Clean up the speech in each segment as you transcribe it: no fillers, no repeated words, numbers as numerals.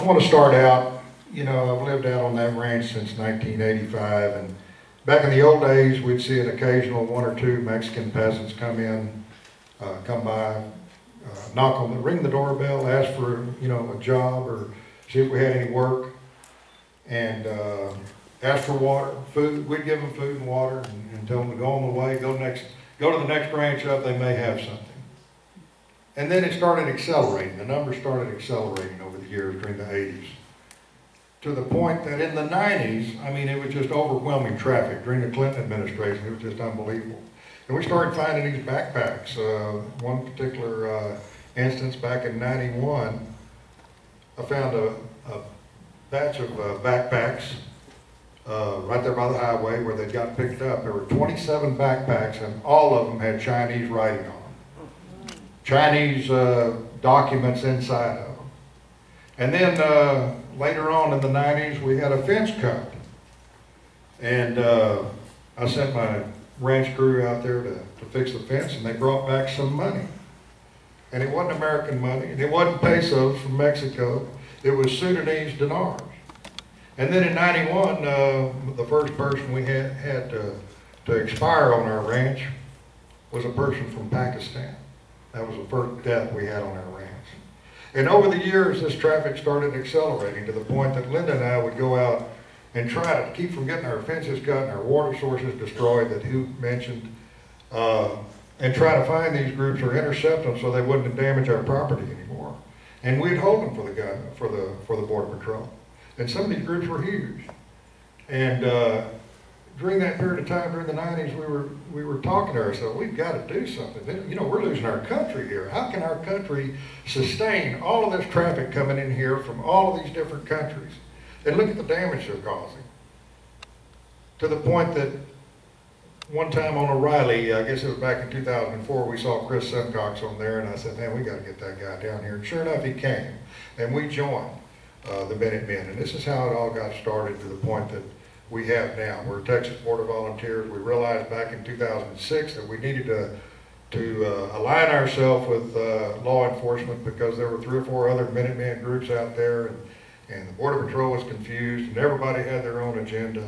want to start out, you know, I've lived out on that ranch since 1985, and back in the old days, we'd see an occasional one or two Mexican peasants come in, come by, knock on the, ring the doorbell, ask for, you know, a job or see if we had any work, and ask for water, food. We'd give them food and water and tell them to go on the way, go to the next ranch up, they may have something. And then it started accelerating. The numbers started accelerating over the years during the 80s. To the point that in the 90s, I mean, it was just overwhelming traffic. During the Clinton administration, it was just unbelievable. And we started finding these backpacks. One particular instance back in '91, I found a batch of backpacks right there by the highway where they got picked up. There were 27 backpacks, and all of them had Chinese writing on them. Chinese documents inside of them. And then later on in the 90s, we had a fence cut. And I sent my ranch crew out there to fix the fence, and they brought back some money. And it wasn't American money, and it wasn't pesos from Mexico. It was Sudanese dinars. And then in '91, the first person we had to expire on our ranch was a person from Pakistan. That was the first death we had on our ranch. And over the years, this traffic started accelerating to the point that Linda and I would go out and try to keep from getting our fences cut and our water sources destroyed that Hugh mentioned, and try to find these groups or intercept them so they wouldn't damage our property anymore. And we'd hold them for the gun, for the Border Patrol. And some of these groups were huge. And during that period of time, during the 90s, we were talking to ourselves, we've got to do something. You know, we're losing our country here. How can our country sustain all of this traffic coming in here from all of these different countries? And look at the damage they're causing. To the point that one time on O'Reilly, I guess it was back in 2004, we saw Chris Simcox on there, and I said, man, we got to get that guy down here. And sure enough, he came. And we joined the Minutemen. And this is how it all got started to the point that we have now. We're Texas Border Volunteers. We realized back in 2006 that we needed to align ourselves with law enforcement because there were 3 or 4 other Minutemen groups out there, and the Border Patrol was confused, and everybody had their own agenda.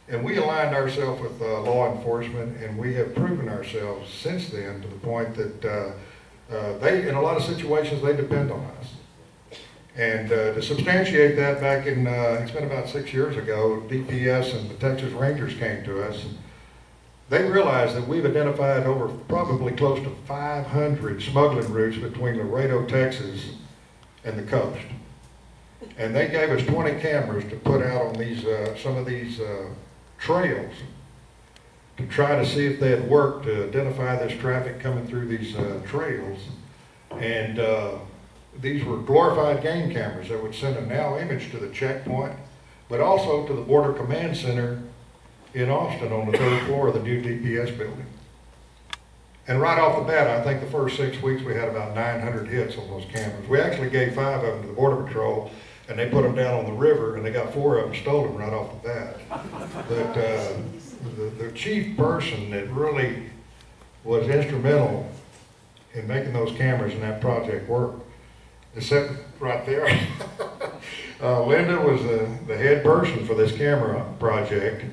And we aligned ourselves with law enforcement, and we have proven ourselves since then to the point that in a lot of situations, they depend on us. And to substantiate that, back in, it's been about 6 years ago, DPS and the Texas Rangers came to us. They realized that we've identified over probably close to 500 smuggling routes between Laredo, Texas, and the coast. And they gave us 20 cameras to put out on these, some of these trails to try to see if they had worked to identify this traffic coming through these trails. And these were glorified game cameras that would send a now image to the checkpoint, but also to the Border Command Center in Austin on the 3rd floor of the new DPS building. And right off the bat, I think the first 6 weeks we had about 900 hits on those cameras. We actually gave 5 of them to the Border Patrol, and they put them down on the river, and they got 4 of them stolen right off the bat. But the chief person that really was instrumental in making those cameras and that project work is sitting right there. Linda was the head person for this camera project.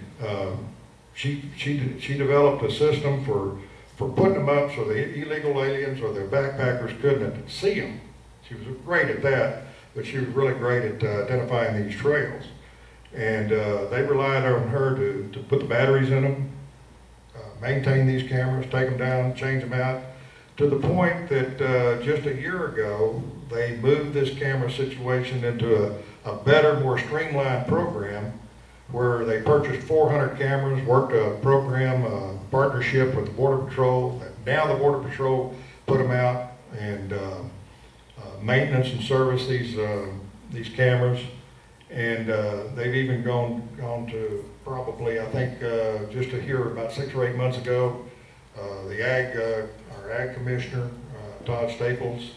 She developed a system for putting them up so the illegal aliens or the backpackers couldn't see them. She was great at that, but she was really great at identifying these trails. And they relied on her to put the batteries in them, maintain these cameras, take them down, change them out, to the point that just a year ago, they moved this camera situation into a better, more streamlined program where they purchased 400 cameras, worked a program, partnership with the Border Patrol. Now the Border Patrol put them out and maintenance and service these cameras. And they've even gone to probably, I think, just to hear about 6 or 8 months ago, our ag commissioner, Todd Staples,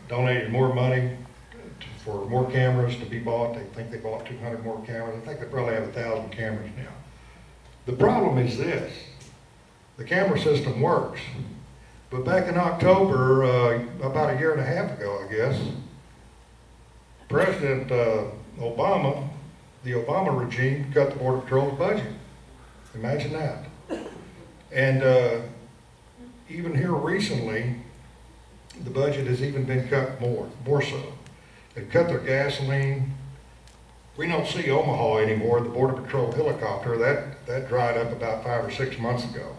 donated more money for more cameras to be bought. They think they bought 200 more cameras. I think they probably have 1,000 cameras now. The problem is this: the camera system works, but back in October, about a year and a half ago, I guess, President Obama, the Obama regime, cut the Border Patrol's budget. Imagine that. And even here recently, the budget has even been cut more so. They cut their gasoline. We don't see Omaha anymore, the Border Patrol helicopter. That dried up about 5 or 6 months ago.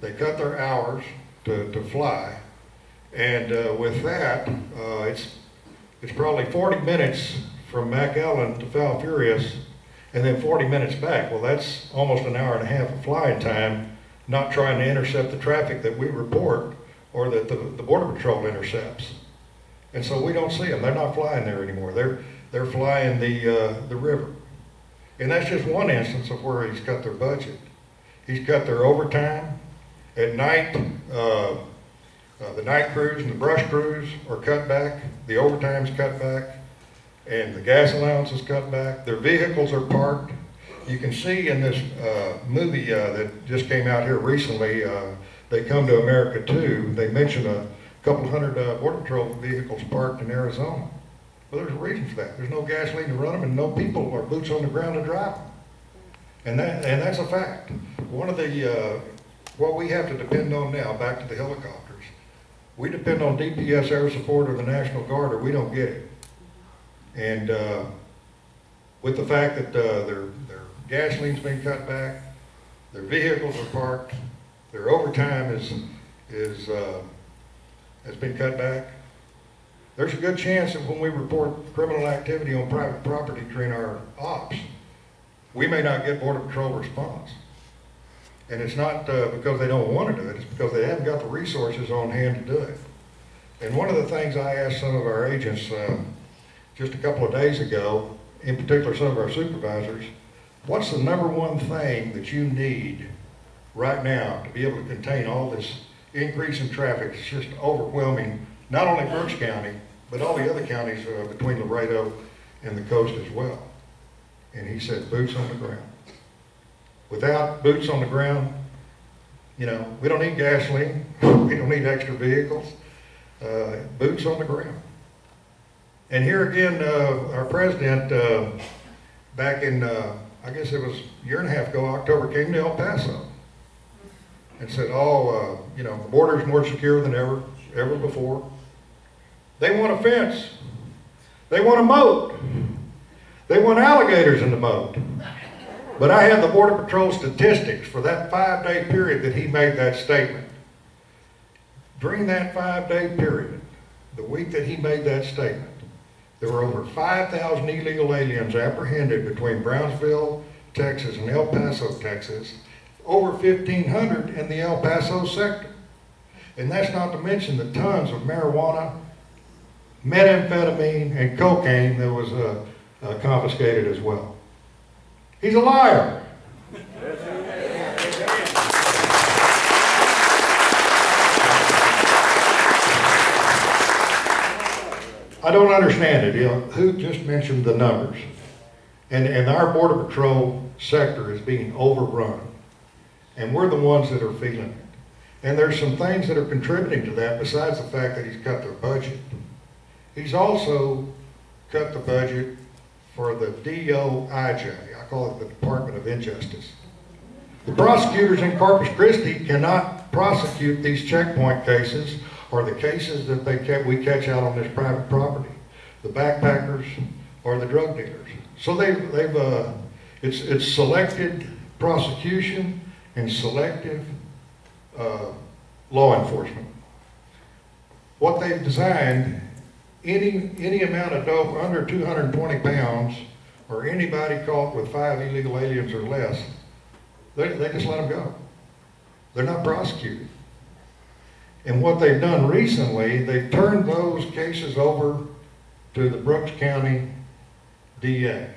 They cut their hours to fly. And with that, it's probably 40 minutes from McAllen to Falfurrias, and then 40 minutes back. Well, that's almost an hour and a half of flying time, not trying to intercept the traffic that we report or that the Border Patrol intercepts. And so we don't see them. They're not flying there anymore. They're flying the river. And that's just one instance of where he's cut their budget. He's cut their overtime. At night, the night crews and the brush crews are cut back. The overtime's cut back. And the gas allowance is cut back. Their vehicles are parked. You can see in this movie that just came out here recently, They Come to America Too, they mention a couple hundred Border Patrol vehicles parked in Arizona. Well, there's a reason for that. There's no gasoline to run them and no people or boots on the ground to drive them. And that's a fact. One of the, what we have to depend on now, back to the helicopters, we depend on DPS air support or the National Guard or we don't get it. And with the fact that their gasoline's been cut back, their vehicles are parked, their overtime has been cut back, there's a good chance that when we report criminal activity on private property during our ops, we may not get Border Patrol response. And it's not because they don't want to do it, it's because they haven't got the resources on hand to do it. And one of the things I asked some of our agents just a couple of days ago, in particular some of our supervisors, what's the #1 thing that you need right now to be able to contain all this increase in traffic? It's just overwhelming, not only Berks County, but all the other counties between Laredo and the coast as well. And he said, boots on the ground. Without boots on the ground, you know, we don't need gasoline, we don't need extra vehicles, boots on the ground. And here again, our president, back in, I guess it was a year and a half ago, October, came to El Paso and said, oh, you know, the border is more secure than ever before. They want a fence. They want a moat. They want alligators in the moat. But I have the Border Patrol statistics for that 5-day period that he made that statement. During that 5-day period, the week that he made that statement, there were over 5,000 illegal aliens apprehended between Brownsville, Texas and El Paso, Texas, over 1,500 in the El Paso sector. And that's not to mention the tons of marijuana, methamphetamine, and cocaine that was confiscated as well. He's a liar. I don't understand it. You know, who just mentioned the numbers? And our Border Patrol sector is being overrun. And we're the ones that are feeling it. And there's some things that are contributing to that besides the fact that he's cut their budget. He's also cut the budget for the DOIJ. I call it the Department of Injustice. The prosecutors in Corpus Christi cannot prosecute these checkpoint cases or the cases that we catch out on this private property, the backpackers or the drug dealers. So it's selected prosecution and selective law enforcement. What they've designed, any amount of dope under 220 pounds or anybody caught with 5 illegal aliens or less, they just let them go. They're not prosecuted. And what they've done recently, they've turned those cases over to the Berks County DA.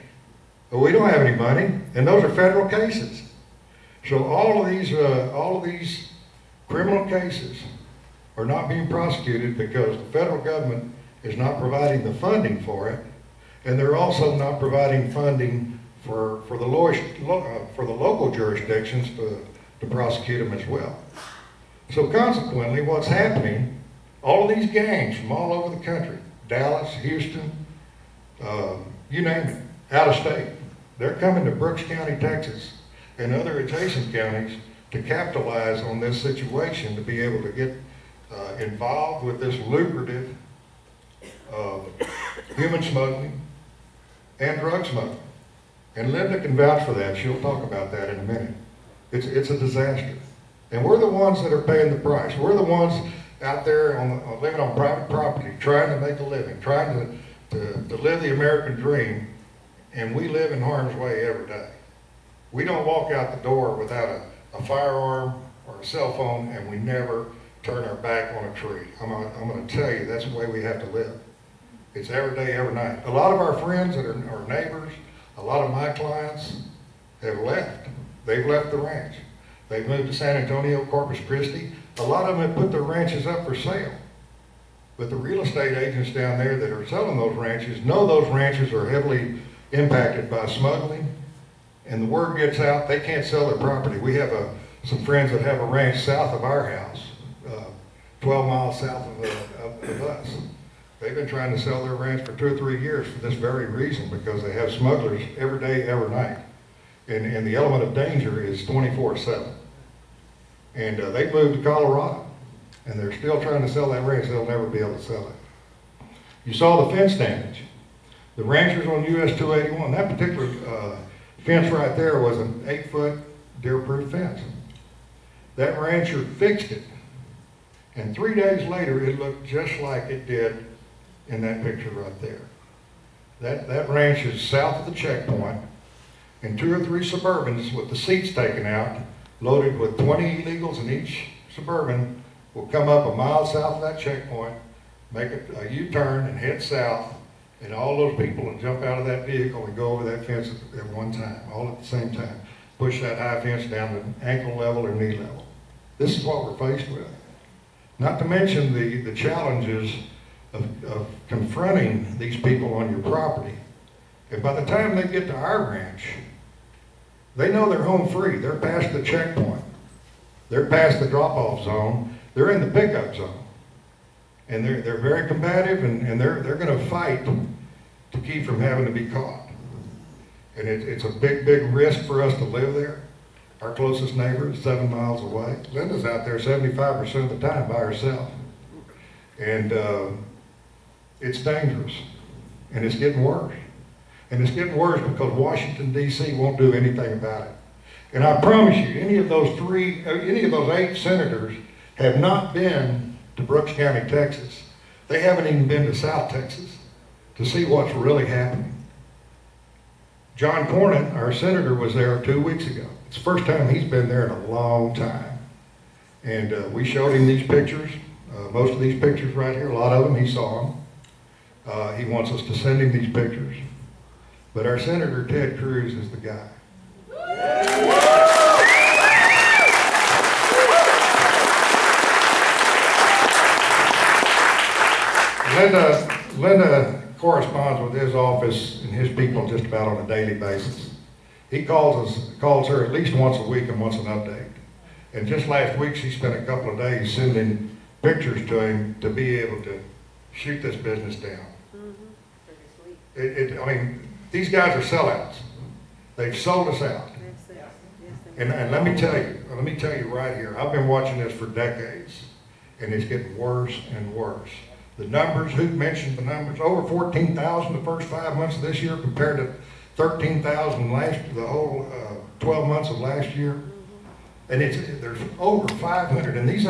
But we don't have any money, and those are federal cases. So all of these criminal cases are not being prosecuted because the federal government is not providing the funding for it, and they're also not providing funding for the local jurisdictions to prosecute them as well. So consequently, what's happening, all of these gangs from all over the country, Dallas, Houston, you name it, out of state. They're coming to Brooks County, Texas, and other adjacent counties to capitalize on this situation, to be able to get involved with this lucrative human smuggling and drug smuggling. And Linda can vouch for that. She'll talk about that in a minute. It's a disaster. And we're the ones that are paying the price. We're the ones out there living on private property, trying to make a living, trying to live the American dream, and we live in harm's way every day. We don't walk out the door without a firearm or a cell phone, and we never turn our back on a tree. I'm going to tell you, that's the way we have to live. It's every day, every night. A lot of our friends that are our neighbors, a lot of my clients have left. They've left the ranch. They've moved to San Antonio, Corpus Christi. A lot of them have put their ranches up for sale. But the real estate agents down there that are selling those ranches know those ranches are heavily impacted by smuggling, and the word gets out, they can't sell their property. We have some friends that have a ranch south of our house, 12 miles south of us. They've been trying to sell their ranch for 2 or 3 years for this very reason, because they have smugglers every day, every night. And the element of danger is 24/7. And they've moved to Colorado, and they're still trying to sell that ranch. They'll never be able to sell it. You saw the fence damage. The ranchers on US 281, that particular fence right there was an 8-foot deer-proof fence. That rancher fixed it, and 3 days later it looked just like it did in that picture right there. That ranch is south of the checkpoint, and 2 or 3 Suburbans with the seats taken out, loaded with 20 illegals in each Suburban, will come up a mile south of that checkpoint, make a U-turn and head south, and all those people will jump out of that vehicle and go over that fence at one time, all at the same time. Push that high fence down to ankle level or knee level. This is what we're faced with. Not to mention the challenges of confronting these people on your property. And by the time they get to our ranch, they know they're home free. They're past the checkpoint. They're past the drop-off zone. They're in the pickup zone. And they're very combative, and they're going to fight to keep from having to be caught. And it's a big, big risk for us to live there. Our closest neighbor is 7 miles away. Linda's out there 75% of the time by herself. And it's dangerous, and it's getting worse. And it's getting worse because Washington, D.C. won't do anything about it. And I promise you, any of those 8 senators have not been to Brooks County, Texas. They haven't even been to South Texas to see what's really happening. John Cornyn, our senator, was there 2 weeks ago. It's the first time he's been there in a long time. And we showed him these pictures, most of these pictures right here, a lot of them, he saw them. He wants us to send him these pictures. But our Senator Ted Cruz is the guy. Linda corresponds with his office and his people just about on a daily basis. He calls her at least once a week and wants an update. And just last week she spent a couple of days sending pictures to him to be able to shoot this business down. I mean, these guys are sellouts. They've sold us out. And let me tell you right here, I've been watching this for decades, and it's getting worse and worse. The numbers, who mentioned the numbers? Over 14,000 the first 5 months of this year compared to 13,000 the whole 12 months of last year. And there's over 500, and these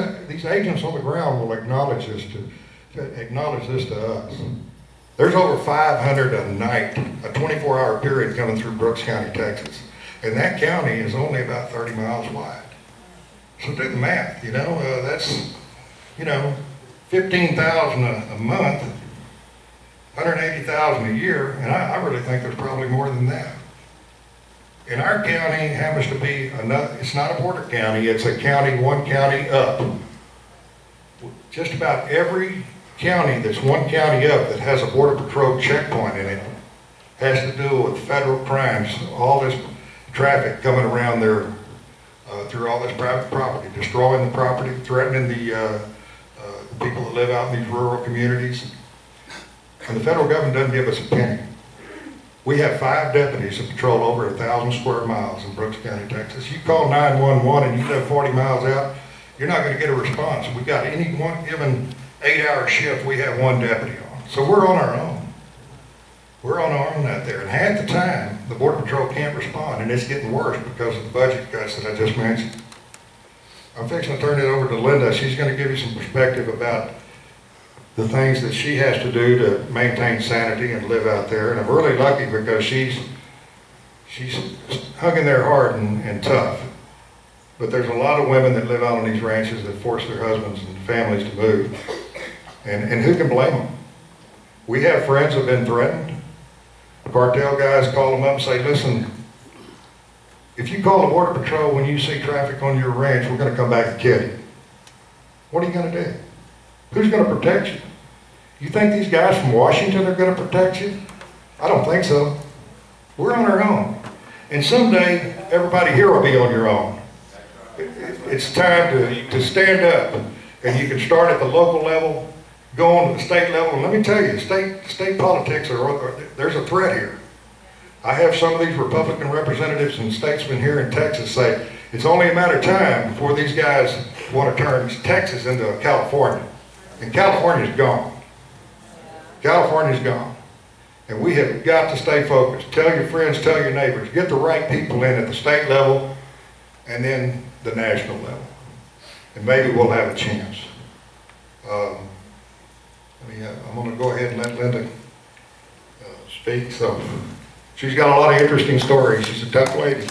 agents on the ground will acknowledge this to us. There's over 500 a night, a 24-hour period coming through Brooks County, Texas. And that county is only about 30 miles wide. So do the math, that's, 15,000 a month, 180,000 a year, and I really think there's probably more than that. And our county happens to be it's not a border county, it's a county, one county up. Just about every county that's one county up that has a Border Patrol checkpoint in it has to do with federal crimes, all this traffic coming around there through all this private property, destroying the property, threatening the people that live out in these rural communities. And the federal government doesn't give us a penny. We have 5 deputies that patrol over 1,000 square miles in Brooks County, Texas. You call 911 and you live 40 miles out, you're not going to get a response. We got any one given 8-hour shift, we have 1 deputy on. So we're on our own. We're on our own out there. And half the time, the Border Patrol can't respond, and it's getting worse because of the budget cuts that I just mentioned. I'm fixing to turn it over to Linda. She's going to give you some perspective about the things that she has to do to maintain sanity and live out there. And I'm really lucky because she's hung in there hard and tough. But there's a lot of women that live out on these ranches that force their husbands and families to move. And who can blame them? We have friends who have been threatened. Cartel guys call them up and say, listen, if you call the Border Patrol when you see traffic on your ranch, we're going to come back and kill you. What are you going to do? Who's going to protect you? You think these guys from Washington are going to protect you? I don't think so. We're on our own. And someday, everybody here will be on your own. It's time to stand up. And you can start at the local level, go on to the state level. And let me tell you, state politics, there's a threat here. I have some of these Republican representatives and statesmen here in Texas say, it's only a matter of time before these guys want to turn Texas into California. And California's gone. California's gone. And we have got to stay focused. Tell your friends, tell your neighbors. Get the right people in at the state level and then the national level. And maybe we'll have a chance. I'm going to go ahead and let Linda speak. So she's got a lot of interesting stories. She's a tough lady.